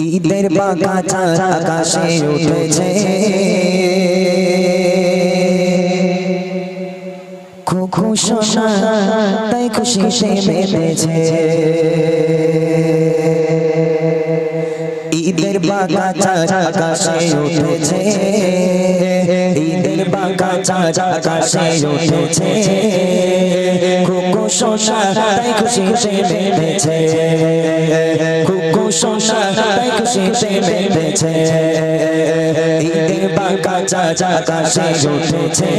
ঈদের বাগান আকাশে উঠেছে খুখু সোনা তাই খুশিতে মেতেছে ঈদের বাগান আকাশে উঠেছে ঈদের বাগান আকাশে উঠেছে খুখু সোনা তাই খুশিতে মেতেছে খুখু সোনা তাই খুশিতে মেতেছে ঈদের বাগান আকাশে উঠেছে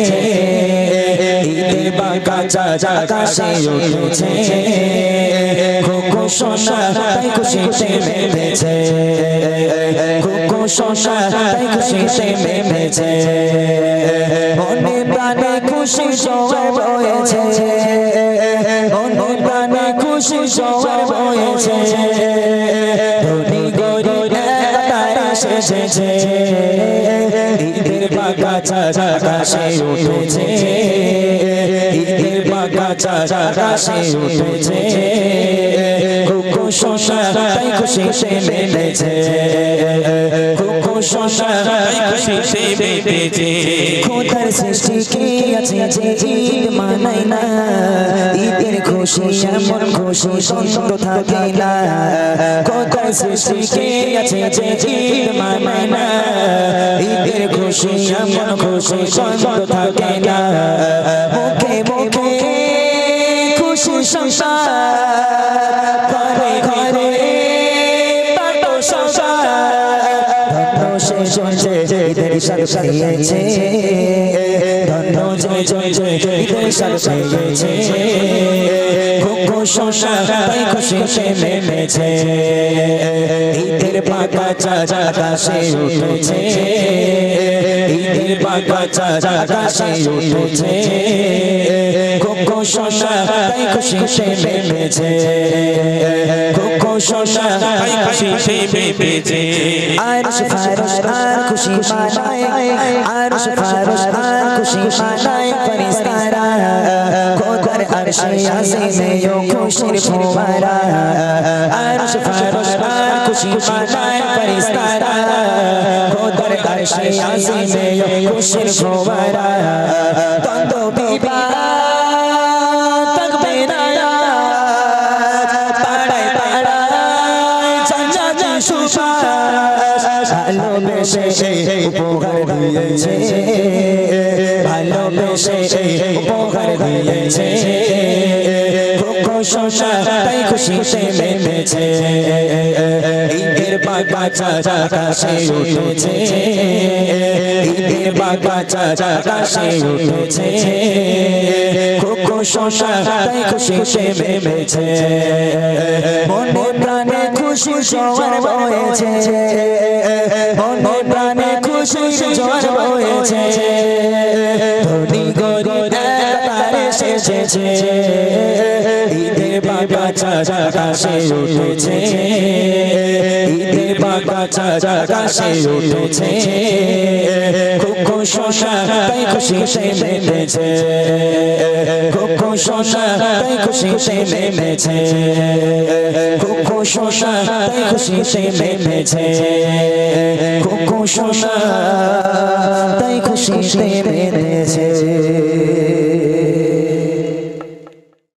ঈদের বাগান আকাশে উঠেছে খুখু সোনা তাই খুশিতে মেতেছে খুখু সোনা তাই খুশিতে মেতেছে মনে প্রাণে খুশি জোয়ার বয়েছে মনে প্রাণে খুশি জোয়ার বয়েছে ধনী গরিব তারা এসেছে ঈদের বাগান আকাশে উঠেছে ঈদের বাগান আকাশে উঠেছে খুখু সোনা তাই খুশিতে মেতেছে খুখু সোনা তাই খুশিতে মেতেছে খোদার সৃষ্টি কি আছে যে ঈদ মানাই না ঈদের খুশি এমন খুশি সন্ত থাকে না খোদার সৃষ্টি কি আছে যে ঈদ মানাই না ঈদের খুশি এমন খুশি সন্ত থাকে না মুখে মুখে খুশি সংসার ঘরে ঘরে পাটো সংসার ধন্য সে জয় ঈদের সাথে পেয়েছে ধন্য জয় জয় জয় ঈদের সাথে পেয়েছে খুখু সোনা তাই খুশিতে মেতেছে ঈদের বাগান আকাশে উঠেছে ঈদের বাগান আকাশে উঠেছে খুখু সোনা তাই খুশিতে মেতেছে খুখু সোনা তাই খুশিতে মেতেছে আরশ ফারশ আর খুশি মানায় আরশ ফারশ আর খুশি মানায় ফেরেশতারা খোদার আরশে আজিমে ও খুশির ফোয়ারা আরশ ফারশ আর খুশি মানায় ফেরেশতারা খোদার আরশে আজিমে ও খুশির ফোয়ারা তন্দ বিবা ভালোবেসে উপহার দিয়েছে ভালোবেসে উপহার দিয়েছে খুখু সোনা তাই খুশিতে মেতেছে ঈদের বাগান আকাশে উঠেছে ঈদের বাগান আকাশে উঠেছে খুখু সোনা তাই খুশিতে মেতেছে মনে প্রাণে খুশি জোয়ার বয়েছে মনে প্রাণে খুশি জোয়ার বয়েছে ধনী গরিব তারা এসেছে ঈদের বাগান আকাশে উঠেছে ঈদের বাগান আকাশে উঠেছে খুখু সোনা তাই খুশিতে মেতেছে খুখু সোনা তাই খুশিতে মেতেছে খুখু সোনা তাই খুশিতে মেতেছে খুখু সোনা তাই খুশিতে মেতেছে।